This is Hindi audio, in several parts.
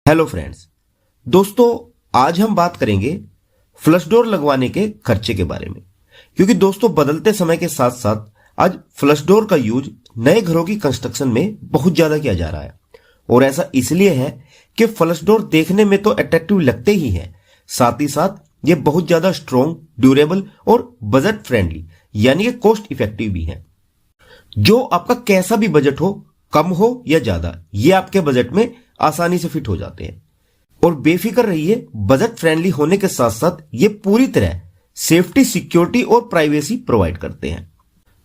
हेलो फ्रेंड्स, दोस्तों आज हम बात करेंगे फ्लश डोर लगवाने के खर्चे के बारे में। क्योंकि दोस्तों बदलते समय के साथ साथ आज फ्लश डोर का यूज नए घरों की कंस्ट्रक्शन में बहुत ज्यादा किया जा रहा है। और ऐसा इसलिए है कि फ्लश डोर देखने में तो अट्रैक्टिव लगते ही हैं, साथ ही साथ ये बहुत ज्यादा स्ट्रॉन्ग, ड्यूरेबल और बजट फ्रेंडली यानी कि कॉस्ट इफेक्टिव भी है। जो आपका कैसा भी बजट हो, कम हो या ज्यादा, ये आपके बजट में आसानी से फिट हो जाते हैं। और बेफिक्र रहिए, बजट फ्रेंडली होने के साथ साथ ये पूरी तरह सेफ्टी, सिक्योरिटी और प्राइवेसी प्रोवाइड करते हैं।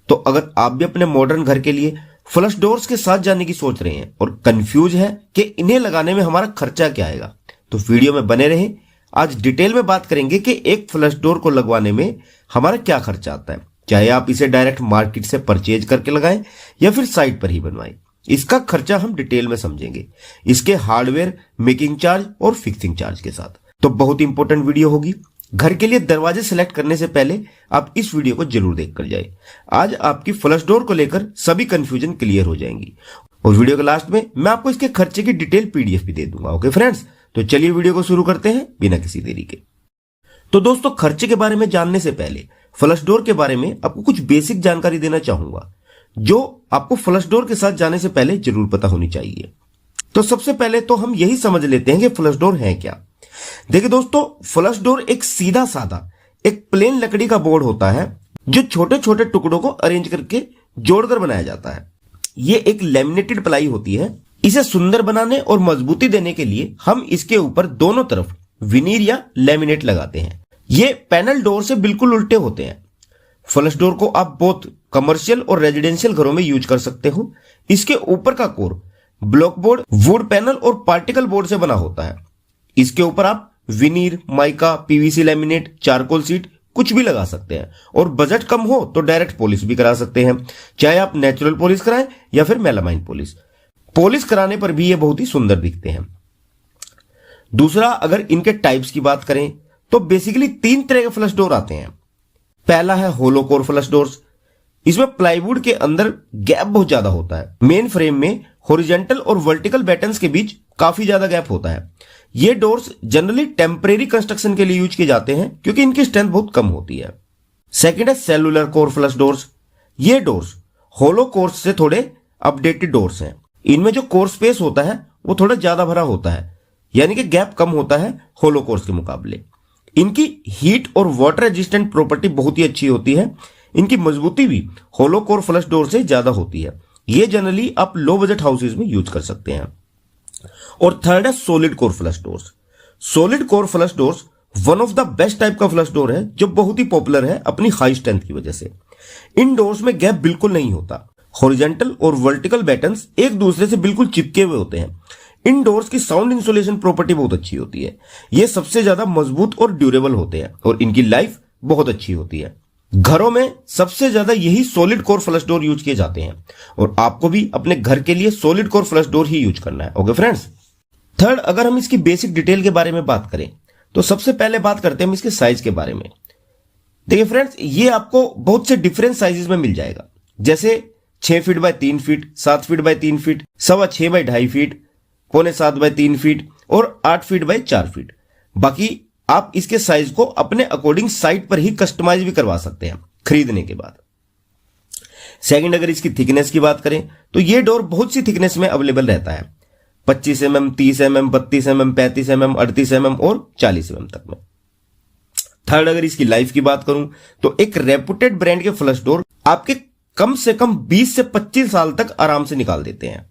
तो अगर आप भी अपने मॉडर्न घर के लिए फ्लश डोर्स के साथ जाने की सोच रहे हैं और कंफ्यूज है कि इन्हें लगाने में हमारा खर्चा क्या आएगा, तो वीडियो में बने रहें। आज डिटेल में बात करेंगे कि एक फ्लश डोर को लगवाने में हमारा क्या खर्चा आता है, चाहे आप इसे डायरेक्ट मार्केट से परचेज करके लगाएं या फिर साइट पर ही बनवाएं। इसका खर्चा हम डिटेल में समझेंगे, इसके हार्डवेयर, मेकिंग चार्ज और फिक्सिंग चार्ज के साथ। तो बहुत इंपॉर्टेंट वीडियो होगी। घर के लिए दरवाजे सिलेक्ट करने से पहले आप इस वीडियो को जरूर देखकर जाए। आज आपकी फ्लश डोर को लेकर सभी कंफ्यूजन क्लियर हो जाएंगी। और वीडियो के लास्ट में मैं आपको इसके खर्चे की डिटेल पीडीएफ भी दे दूंगा। ओके फ्रेंड्स, तो चलिए वीडियो को शुरू करते हैं बिना किसी देरी के। तो दोस्तों, खर्चे के बारे में जानने से पहले फ्लश डोर के बारे में आपको कुछ बेसिक जानकारी देना चाहूंगा, जो आपको फ्लश डोर के साथ जाने से पहले जरूर पता होनी चाहिए। तो सबसे पहले तो हम यही समझ लेते हैं कि फ्लश डोर है क्या। देखिए दोस्तों, फ्लश डोर एक सीधा साधा एक प्लेन लकड़ी का बोर्ड होता है जो छोटे छोटे टुकड़ों को अरेंज करके जोड़कर बनाया जाता है। ये एक लैमिनेटेड प्लाई होती है। इसे सुंदर बनाने और मजबूती देने के लिए हम इसके ऊपर दोनों तरफ विनीर या लैमिनेट लगाते हैं। ये पैनल डोर से बिल्कुल उल्टे होते हैं। फ्लश डोर को आप बहुत कमर्शियल और रेजिडेंशियल घरों में यूज कर सकते हो। इसके ऊपर का core block board, wood panel और पार्टिकल बोर्ड से बना होता है। इसके ऊपर आप veneer, mica, PVC laminate, charcoal sheet कुछ भी लगा सकते हैं। और बजट कम हो तो डायरेक्ट पॉलिश भी करा सकते हैं, चाहे आप नेचुरल पॉलिश कराएं या फिर मेलामाइन पॉलिश। पॉलिश कराने पर भी ये बहुत ही सुंदर दिखते हैं। दूसरा, अगर इनके टाइप्स की बात करें तो बेसिकली 3 तरह के फ्लश डोर आते हैं। पहला है होलो कोर फ्लश डोर्स। इसमें प्लाईवुड के अंदर गैप बहुत ज्यादा होता है। मेन फ्रेम में हॉरिजॉन्टल और वर्टिकल बैटन्स के बीच काफी ज्यादा गैप होता है। ये डोर्स जनरली टेम्परेरी कंस्ट्रक्शन के लिए यूज किए जाते हैं क्योंकि इनकी स्ट्रेंथ बहुत कम होती है। सेकंड है सेलुलर कोर फ्लश डोर्स। ये डोर्स होलो कोर्स से थोड़े अपडेटेड डोर्स हैं। इनमें जो कोर स्पेस होता है वो थोड़ा ज्यादा भरा होता है, यानी कि गैप कम होता है होलो कोर्स के मुकाबले। इनकी हीट और वाटर रेजिस्टेंट प्रॉपर्टी बहुत ही अच्छी होती है। इनकी मजबूती भी होलो कोर फ्लश डोर से ज्यादा होती है। ये जनरली आप लो बजट हाउसेज में यूज कर सकते हैं। और थर्ड है solid core flush doors. Solid core flush doors one of the best type का फ्लश डोर है जो बहुत ही पॉपुलर है अपनी हाई स्ट्रेंथ की वजह से। इन डोर्स में गैप बिल्कुल नहीं होता। हॉरिजॉन्टल और वर्टिकल बैटन्स एक दूसरे से बिल्कुल चिपके हुए होते हैं। इन डोर्स की साउंड इंसुलेशन प्रॉपर्टी बहुत अच्छी होती है। ये सबसे ज्यादा मजबूत और ड्यूरेबल होते हैं और इनकी लाइफ बहुत अच्छी होती है। घरों में सबसे ज्यादा यही solid core flush door use किए जाते हैं और आपको भी अपने घर के लिए सॉलिड कोर फ्लश डोर ही यूज करना है। Okay friends. थर्ड, अगर हम इसकी बेसिक डिटेल के बारे में बात करें तो सबसे पहले बात करते हैं हम इसके साइज के बारे में। देखिए फ्रेंड्स, ये आपको बहुत से डिफरेंट साइजेस में मिल जाएगा, जैसे 6 feet by 3 feet, 7 feet by 3 feet, 6.25 by 2.5 feet, 6.25 by 3 feet और 8 फीट बाय 4 फीट। बाकी आप इसके साइज को अपने अकॉर्डिंग साइट पर ही कस्टमाइज भी करवा सकते हैं खरीदने के बाद। सेकंड, अगर इसकी थिकनेस की बात करें तो ये डोर बहुत सी थिकनेस में अवेलेबल रहता है। 25 mm, 30 mm, 32 mm, 35 mm, 38 mm और 40 mm तक में। थर्ड, अगर इसकी लाइफ की बात करूं तो एक रेपुटेड ब्रांड के फ्लश डोर आपके कम से कम 20 से 25 साल तक आराम से निकाल देते हैं।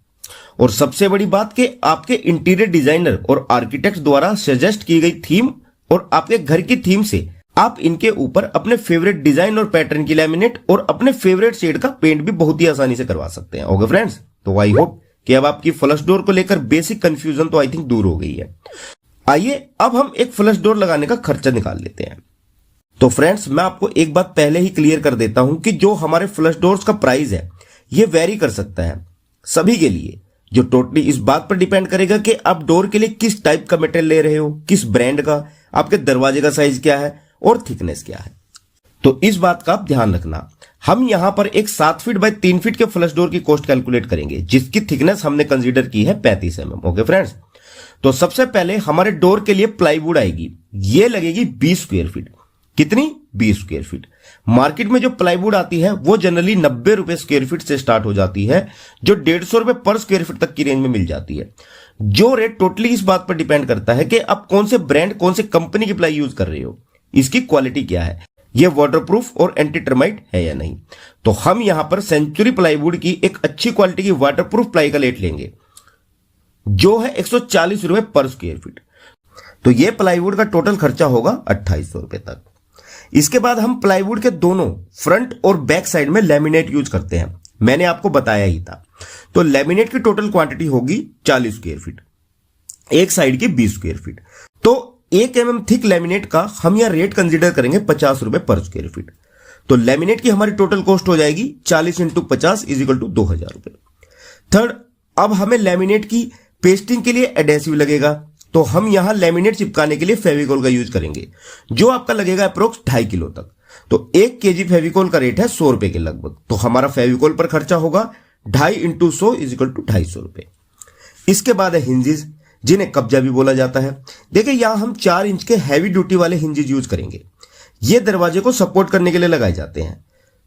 और सबसे बड़ी बात कि आपके इंटीरियर डिजाइनर और आर्किटेक्ट द्वारा सजेस्ट की गई थीम और आपके घर की थीम से आप इनके ऊपर अपने फेवरेट डिजाइन और पैटर्न की लैमिनेट और अपने फेवरेट शेड का पेंट भी बहुत ही आसानी से करवा सकते हैं। ओके फ्रेंड्स, तो आई होप कि अब आपकी फ्लश डोर को लेकर बेसिक कंफ्यूजन तो आई थिंक दूर हो गई है। आइए अब हम एक फ्लश डोर लगाने का खर्चा निकाल लेते हैं। तो फ्रेंड्स, मैं आपको एक बात पहले ही क्लियर कर देता हूं कि जो हमारे फ्लश डोर्स का प्राइस है ये वेरी कर सकता है सभी के लिए, जो टोटली इस बात पर डिपेंड करेगा कि आप डोर के लिए किस टाइप का मटेरियल ले रहे हो, किस ब्रांड का, आपके दरवाजे का साइज क्या है और थिकनेस क्या है। तो इस बात का आप ध्यान रखना। हम यहां पर एक 7 फीट बाय 3 फीट के फ्लश डोर की कॉस्ट कैलकुलेट करेंगे जिसकी थिकनेस हमने कंसीडर की है 35 mm। ओके फ्रेंड्स, तो सबसे पहले हमारे डोर के लिए प्लाईवुड आएगी, ये लगेगी 20 स्क्वायर फीट। कितनी? 20 स्क्वायर फीट। मार्केट में जो प्लाईवुड आती है वो जनरली 90 रुपए स्क्वायर फीट से स्टार्ट हो जाती है, जो 150 रुपए पर स्क्वायर फीट तक की रेंज में मिल जाती है। जो रेट टोटली इस बात पर डिपेंड करता है कि आप कौन से ब्रांड, कौन से कंपनी की प्लाई यूज कर रहे हो, इसकी क्वालिटी क्या है, ये वाटरप्रूफ और एंटी टर्माइट है या नहीं। तो हम यहां पर सेंचुरी प्लाईवुड की एक अच्छी क्वालिटी की वाटरप्रूफ प्लाई का रेट लेंगे, जो है 140 रुपए पर स्क्वायर फीट। तो ये प्लाईवुड का टोटल खर्चा होगा 2800 रुपए तक। इसके बाद हम प्लाईवुड के दोनों फ्रंट और बैक साइड में लैमिनेट यूज करते हैं, मैंने आपको बताया ही था। तो लैमिनेट की टोटल क्वांटिटी होगी 40 स्क्वायर फीट, एक साइड की 20 स्क्वायर फीट। तो 1 mm थिक लैमिनेट का हम यहां रेट कंसीडर करेंगे 50 रुपए पर स्क्वायर फीट। तो लैमिनेट की हमारी टोटल कॉस्ट हो जाएगी 40 × 50 = 2000 रुपए। थर्ड, अब हमें लैमिनेट की पेस्टिंग के लिए एडेसिव लगेगा, तो हम यहां लैमिनेट चिपकाने के लिए फेविकोल का यूज करेंगे, जो आपका लगेगा अप्रोक्स 2.5 किलो तक। तो 1 kg फेविकोल का रेट है 100 रुपए के लगभग। तो हमारा फेविकोल पर खर्चा होगा 2.5 × 100 = 250 रुपए। इसके बाद है हिंजेस, जिन्हें कब्जा भी बोला जाता है। देखिए यहां हम 4 इंच के हैवी ड्यूटी वाले हिंजेस यूज करेंगे, ये दरवाजे को सपोर्ट करने के लिए लगाए जाते हैं।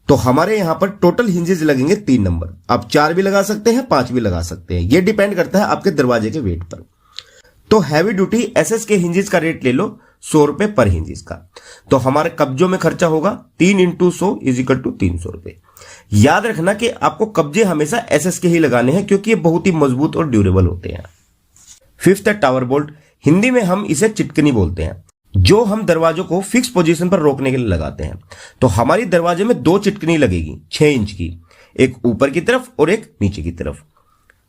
तो हमारे यहां पर टोटल हिंजेस लगेंगे 3 नंबर। आप 4 भी लगा सकते हैं, 5 भी लगा सकते हैं, यह डिपेंड करता है आपके दरवाजे के वेट पर। तो हैवी ड्यूटी एसएस के हिंजेस का रेट ले लो 100 रुपए पर हिंजेस का। तो हमारे कब्जों में खर्चा होगा 3 × 100 = 300 रुपए। याद रखना कि आपको कब्जे हमेशा एसएस के ही लगाने हैं, क्योंकि ये बहुत ही मजबूत और ड्यूरेबल होते हैं। फिफ्थ है टावर बोल्ट, हिंदी में हम इसे चिटकनी बोलते हैं, जो हम दरवाजों को फिक्स पोजीशन पर रोकने के लिए लगाते हैं। तो हमारी दरवाजे में 2 चिटकनी लगेगी 6 इंच की, एक ऊपर की तरफ और एक नीचे की तरफ।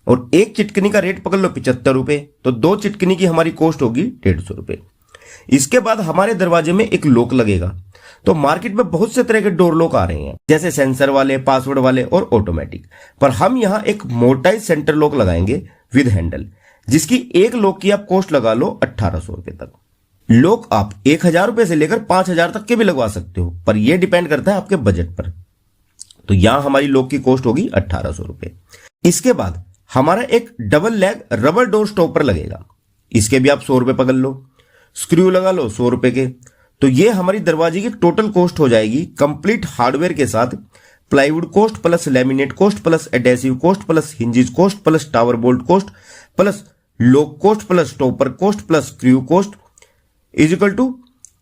और एक चिटकनी का रेट पकड़ लो 75 रुपए, तो 2 चिटकनी की हमारी कॉस्ट होगी 150 रुपए। इसके बाद हमारे दरवाजे में एक लॉक लगेगा। तो मार्केट में बहुत से तरह के डोर लॉक आ रहे हैं, जैसे सेंसर वाले, पासवर्ड वाले और ऑटोमेटिक। पर हम यहां एक मोटाइज सेंटर लॉक लगाएंगे विद हैंडल, जिसकी एक लॉक की आप कॉस्ट लगा लो 1800 रुपए तक। लॉक आप 1000 रुपए से लेकर 5000 तक के भी लगवा सकते हो, पर यह डिपेंड करता है आपके बजट पर। तो यहां हमारी लॉक की कॉस्ट होगी 1800 रुपए। इसके बाद हमारा एक double leg rubber door stopper लगेगा, इसके भी आप 100 रुपए पकड़ लो, स्क्रू लगा लो 100 रुपए के। तो ये हमारी दरवाजे की टोटल कॉस्ट हो जाएगी कंप्लीट हार्डवेयर के साथ, plywood cost plus laminate cost plus adhesive cost plus hinges cost plus tower bolt cost plus lock cost plus stopper cost plus screw cost =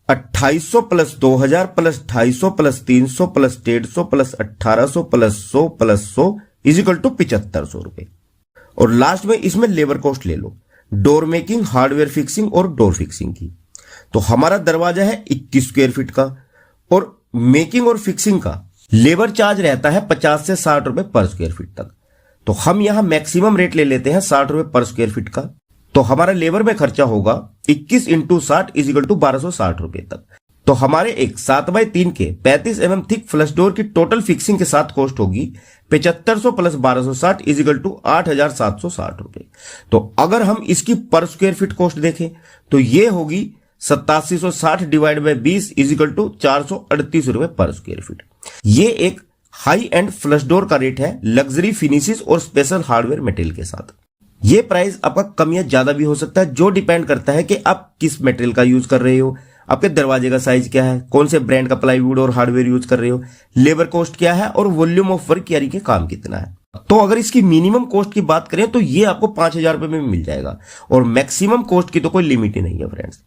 2800 plus 2000 plus 250 plus 300 plus 150 plus 1800 plus 100 plus 100 = 7500 रुपए। और लास्ट में इसमें लेबर कॉस्ट ले लो, डोर मेकिंग, हार्डवेयर फिक्सिंग और डोर फिक्सिंग की। तो हमारा दरवाजा है 21 स्क्वायर फीट का, और मेकिंग और फिक्सिंग का लेबर चार्ज रहता है 50 से 60 रुपए पर स्क्वायर फीट तक। तो हम यहां मैक्सिमम रेट ले लेते हैं 60 रुपए पर स्क्वायर फीट का। तो हमारा लेबर में खर्चा होगा 21 × 60 = 1260 रुपए तक। तो हमारे एक 7x3 के 35 mm थिक फ्लश डोर की टोटल फिक्सिंग के साथ कॉस्ट होगी 7500 प्लस 1260 = 8760 रुपए। तो अगर हम इसकी पर स्क्वायर फीट कॉस्ट देखें तो ये होगी 8760 / 20 = 438 रुपए पर स्क्वायर फीट। ये एक हाई एंड फ्लश डोर का रेट है, लग्जरी फिनिशेस और स्पेशल हार्डवेयर मटेरियल के साथ। ये प्राइस आपका कम या ज्यादा भी हो सकता है, जो डिपेंड करता है कि आप किस मटेरियल का यूज कर रहे हो, आपके दरवाजे का साइज क्या है, कौन से ब्रांड का प्लाईवुड और हार्डवेयर यूज कर रहे हो, लेबर कॉस्ट क्या है और वॉल्यूम ऑफ वर्क यानी कि काम कितना है। तो अगर इसकी मिनिमम कॉस्ट की बात करें तो ये आपको 5000 रुपए में मिल जाएगा, और मैक्सिमम कॉस्ट की तो कोई लिमिट ही नहीं है फ्रेंड्स।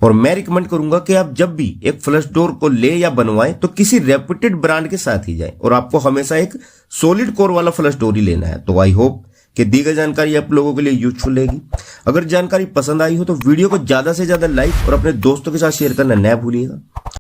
और मैं रिकमेंड करूंगा कि आप जब भी एक फ्लश डोर को ले या बनवाएं तो किसी रेप्यूटेड ब्रांड के साथ ही जाएं, और आपको हमेशा एक सॉलिड कोर वाला फ्लश डोर ही लेना है। तो आई होप कि दी गई जानकारी आप लोगों के लिए यूजफुल रहेगी। अगर जानकारी पसंद आई हो तो वीडियो को ज्यादा से ज्यादा लाइक और अपने दोस्तों के साथ शेयर करना न भूलिएगा।